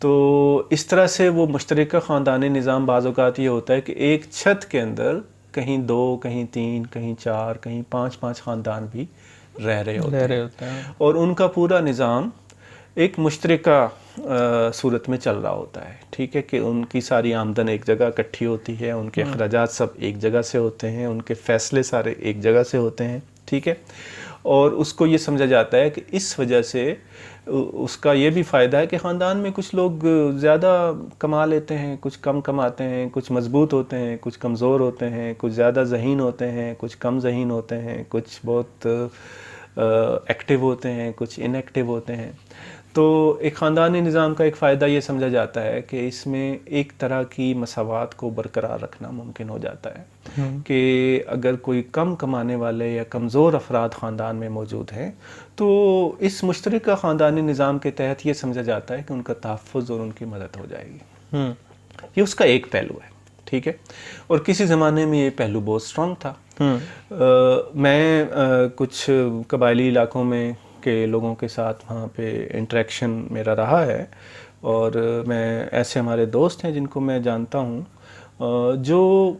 تو اس طرح سے وہ مشترکہ خاندانی نظام بعض اوقات یہ ہوتا ہے کہ ایک چھت کے اندر کہیں 2 کہیں 3 کہیں 4 کہیں 5 خاندان بھی رہ رہے ہوتے ہیں اور ان کا پورا نظام ایک مشترکہ صورت میں چل رہا ہوتا ہے. ٹھیک ہے کہ ان کی ساری آمدن ایک جگہ اکٹھی ہوتی ہے, ان کے اخراجات سب ایک جگہ سے ہوتے ہیں, ان کے فیصلے سارے ایک جگہ سے ہوتے ہیں. ٹھیک ہے, اور اس کو یہ سمجھا جاتا ہے کہ اس وجہ سے اس کا یہ بھی فائدہ ہے کہ خاندان میں کچھ لوگ زیادہ کما لیتے ہیں, کچھ کم کماتے ہیں, کچھ مضبوط ہوتے ہیں, کچھ کمزور ہوتے ہیں, کچھ زیادہ ذہین ہوتے ہیں, کچھ کم ذہین ہوتے ہیں, کچھ بہت ایکٹیو ہوتے ہیں, کچھ ان ایکٹیو ہوتے ہیں. تو ایک خاندانی نظام کا ایک فائدہ یہ سمجھا جاتا ہے کہ اس میں ایک طرح کی مساوات کو برقرار رکھنا ممکن ہو جاتا ہے کہ اگر کوئی کم کمانے والے یا کمزور افراد خاندان میں موجود ہیں تو اس مشترکہ خاندانی نظام کے تحت یہ سمجھا جاتا ہے کہ ان کا تحفظ اور ان کی مدد ہو جائے گی. یہ اس کا ایک پہلو ہے. ٹھیک ہے, اور کسی زمانے میں یہ پہلو بہت اسٹرانگ تھا. میں کچھ قبائلی علاقوں میں کے لوگوں کے ساتھ وہاں پہ انٹریکشن میرا رہا ہے, اور میں ایسے ہمارے دوست ہیں جن کو میں جانتا ہوں جو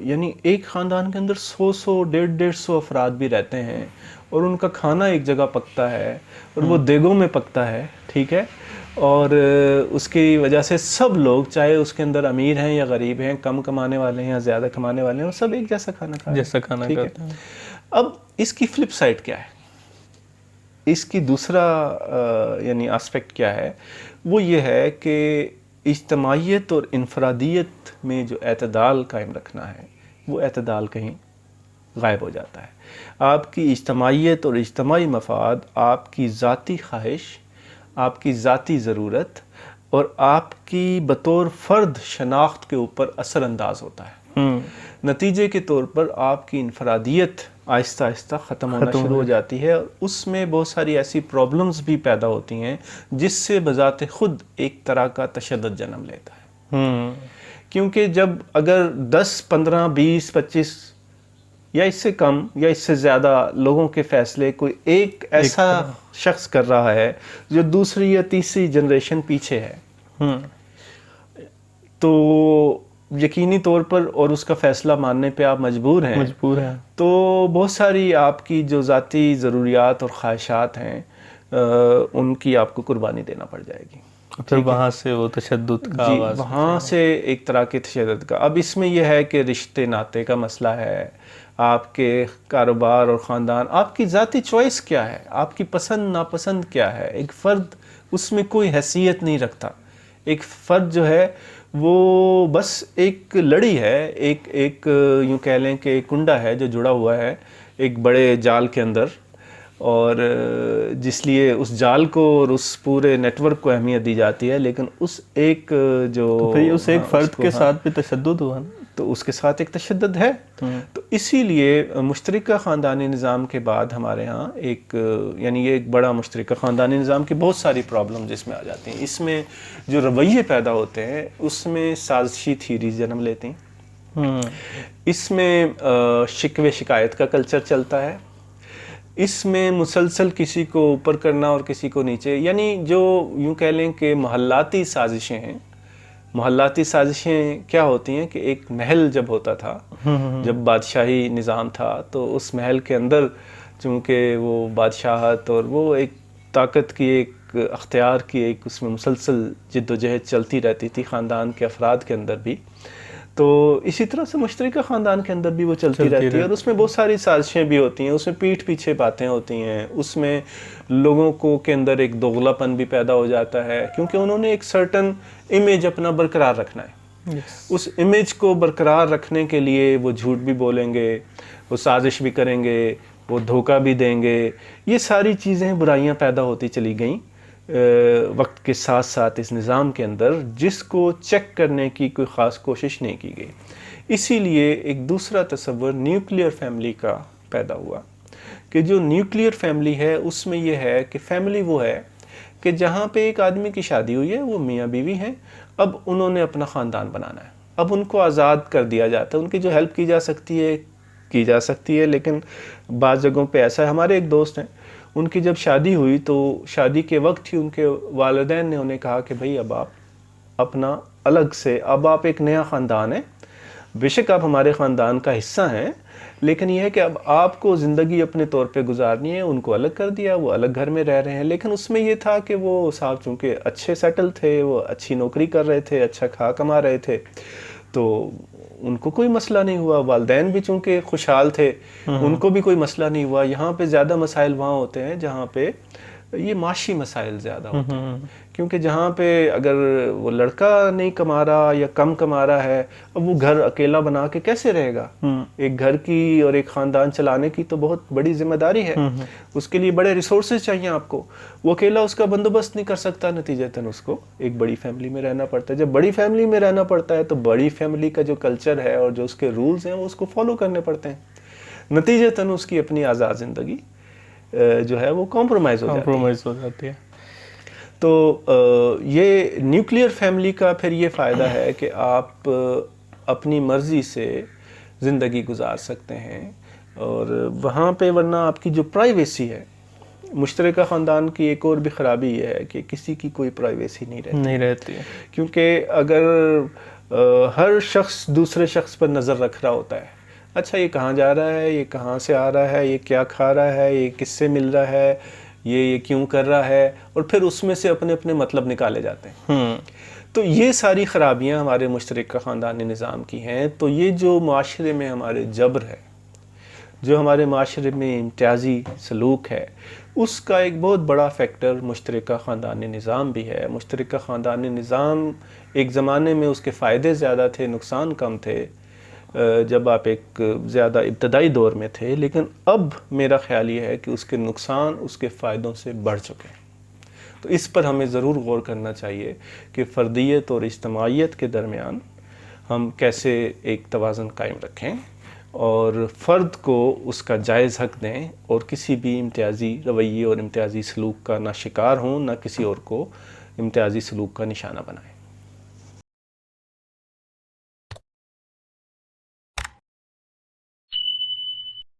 یعنی ایک خاندان کے اندر 100 150 افراد بھی رہتے ہیں اور ان کا کھانا ایک جگہ پکتا ہے اور وہ دیگوں میں پکتا ہے. ٹھیک ہے, اور اس کی وجہ سے سب لوگ چاہے اس کے اندر امیر ہیں یا غریب ہیں, کم کمانے والے ہیں یا زیادہ کمانے والے ہیں, وہ سب ایک جیسا کھانا کھاتے ہیں. اب اس کی فلپ سائڈ کیا ہے, اس کی دوسرا یعنی آسپیکٹ کیا ہے, وہ یہ ہے کہ اجتماعیت اور انفرادیت میں جو اعتدال قائم رکھنا ہے وہ اعتدال کہیں غائب ہو جاتا ہے. آپ کی اجتماعیت اور اجتماعی مفاد آپ کی ذاتی خواہش, آپ کی ذاتی ضرورت اور آپ کی بطور فرد شناخت کے اوپر اثر انداز ہوتا ہے. نتیجے کے طور پر آپ کی انفرادیت آہستہ آہستہ ختم ہونا شروع ہو جاتی ہے, اور اس میں بہت ساری ایسی پرابلمز بھی پیدا ہوتی ہیں جس سے بذات خود ایک طرح کا تشدد جنم لیتا ہے. کیونکہ جب اگر 10 15 20 25 یا اس سے کم یا اس سے زیادہ لوگوں کے فیصلے کوئی ایک ایسا شخص کر رہا ہے جو دوسری یا تیسری جنریشن پیچھے ہے, تو یقینی طور پر اور اس کا فیصلہ ماننے پہ آپ مجبور ہیں, تو بہت ساری آپ کی جو ذاتی ضروریات اور خواہشات ہیں ان کی آپ کو قربانی دینا پڑ جائے گی. پھر وہاں سے وہ تشدد کا آواز, وہاں سے ایک طرح کے تشدد کا. اب اس میں یہ ہے کہ رشتے ناطے کا مسئلہ ہے, آپ کے کاروبار اور خاندان, آپ کی ذاتی چوائس کیا ہے, آپ کی پسند ناپسند کیا ہے. ایک فرد اس میں کوئی حیثیت نہیں رکھتا. ایک فرد جو ہے وہ بس ایک لڑی ہے, ایک یوں کہہ لیں کہ ایک کنڈا ہے جو جڑا ہوا ہے ایک بڑے جال کے اندر, اور جس لیے اس جال کو اور اس پورے نیٹ ورک کو اہمیت دی جاتی ہے. لیکن اس ایک جو اس ایک فرد کے ساتھ بھی تشدد ہوا نا, تو اس کے ساتھ ایک تشدد ہے. تو اسی لیے مشترکہ خاندانی نظام کے بعد ہمارے ہاں ایک یعنی یہ ایک بڑا مشترکہ خاندانی نظام کی بہت ساری پرابلم جس میں آ جاتی ہیں. اس میں جو رویے پیدا ہوتے ہیں اس میں سازشی تھیریز جنم لیتی ہیں, اس میں شکوے شکایت کا کلچر چلتا ہے, اس میں مسلسل کسی کو اوپر کرنا اور کسی کو نیچے, یعنی جو یوں کہہ لیں کہ محلاتی سازشیں ہیں. محلاتی سازشیں کیا ہوتی ہیں کہ ایک محل جب ہوتا تھا, جب بادشاہی نظام تھا, تو اس محل کے اندر چونکہ وہ بادشاہت اور وہ ایک طاقت کی ایک اختیار کی ایک اس میں مسلسل جد و جہد چلتی رہتی تھی خاندان کے افراد کے اندر بھی. تو اسی طرح سے مشترکہ خاندان کے اندر بھی وہ چلتی رہتی ہے, اور اس میں بہت ساری سازشیں بھی ہوتی ہیں, اس میں پیٹھ پیچھے باتیں ہوتی ہیں, اس میں لوگوں کو کے اندر ایک دوغلا پن بھی پیدا ہو جاتا ہے کیونکہ انہوں نے ایک سرٹن امیج اپنا برقرار رکھنا ہے. اس امیج کو برقرار رکھنے کے لیے وہ جھوٹ بھی بولیں گے, وہ سازش بھی کریں گے, وہ دھوکہ بھی دیں گے. یہ ساری چیزیں برائیاں پیدا ہوتی چلی گئیں وقت کے ساتھ ساتھ اس نظام کے اندر, جس کو چیک کرنے کی کوئی خاص کوشش نہیں کی گئی. اسی لیے ایک دوسرا تصور نیوکلیئر فیملی کا پیدا ہوا کہ جو نیوکلیئر فیملی ہے اس میں یہ ہے کہ فیملی وہ ہے کہ جہاں پہ ایک آدمی کی شادی ہوئی ہے, وہ میاں بیوی ہیں, اب انہوں نے اپنا خاندان بنانا ہے, اب ان کو آزاد کر دیا جاتا ہے, ان کی جو ہیلپ کی جا سکتی ہے کی جا سکتی ہے. لیکن بعض جگہوں پہ ایسا ہے, ہمارے ایک دوست ہیں ان کی جب شادی ہوئی تو شادی کے وقت ہی ان کے والدین نے انہیں کہا کہ بھئی اب آپ اپنا الگ سے، اب آپ ایک نیا خاندان ہیں، بے شک آپ ہمارے خاندان کا حصہ ہیں، لیکن یہ ہے کہ اب آپ کو زندگی اپنے طور پہ گزارنی ہے. ان کو الگ کر دیا، وہ الگ گھر میں رہ رہے ہیں. لیکن اس میں یہ تھا کہ وہ صاحب چونکہ اچھے سیٹل تھے، وہ اچھی نوکری کر رہے تھے، اچھا کھا کما رہے تھے، تو ان کو کوئی مسئلہ نہیں ہوا. والدین بھی چونکہ خوشحال تھے، ان کو بھی کوئی مسئلہ نہیں ہوا. یہاں پہ زیادہ مسائل وہاں ہوتے ہیں جہاں پہ یہ معاشی مسائل زیادہ ہوتے ہیں، کیونکہ جہاں پہ اگر وہ لڑکا نہیں کما رہا یا کم کما رہا ہے، اب وہ گھر اکیلا بنا کے کیسے رہے گا؟ ایک گھر کی اور ایک خاندان چلانے کی تو بہت بڑی ذمہ داری ہے، اس کے لیے بڑے ریسورسز چاہیے آپ کو. وہ اکیلا اس کا بندوبست نہیں کر سکتا، نتیجتاً اس کو ایک بڑی فیملی میں رہنا پڑتا ہے. جب بڑی فیملی میں رہنا پڑتا ہے تو بڑی فیملی کا جو کلچر ہے اور جو اس کے رولز ہیں وہ اس کو فالو کرنے پڑتے ہیں. نتیجتاً اس کی اپنی آزاد زندگی جو ہے وہ کمپرومائز ہو جاتی ہے. تو یہ نیوکلیئر فیملی کا پھر یہ فائدہ ہے کہ آپ اپنی مرضی سے زندگی گزار سکتے ہیں، اور وہاں پہ ورنہ آپ کی جو پرائیویسی ہے، مشترکہ خاندان کی ایک اور بھی خرابی یہ ہے کہ کسی کی کوئی پرائیویسی نہیں رہتی ہے. کیونکہ اگر ہر شخص دوسرے شخص پر نظر رکھ رہا ہوتا ہے، اچھا یہ کہاں جا رہا ہے، یہ کہاں سے آ رہا ہے، یہ کیا کھا رہا ہے، یہ کس سے مل رہا ہے، یہ کیوں کر رہا ہے، اور پھر اس میں سے اپنے اپنے مطلب نکالے جاتے ہیں. تو یہ ساری خرابیاں ہمارے مشترکہ خاندانی نظام کی ہیں. تو یہ جو معاشرے میں ہمارے جبر ہے، جو ہمارے معاشرے میں امتیازی سلوک ہے، اس کا ایک بہت بڑا فیکٹر مشترکہ خاندانی نظام بھی ہے. مشترکہ خاندانی نظام ایک زمانے میں اس کے فائدے زیادہ تھے، نقصان کم تھے، جب آپ ایک زیادہ ابتدائی دور میں تھے، لیکن اب میرا خیال یہ ہے کہ اس کے نقصان اس کے فائدوں سے بڑھ چکے ہیں. تو اس پر ہمیں ضرور غور کرنا چاہیے کہ فردیت اور اجتماعیت کے درمیان ہم کیسے ایک توازن قائم رکھیں اور فرد کو اس کا جائز حق دیں، اور کسی بھی امتیازی رویے اور امتیازی سلوک کا نہ شکار ہوں، نہ کسی اور کو امتیازی سلوک کا نشانہ بنائیں.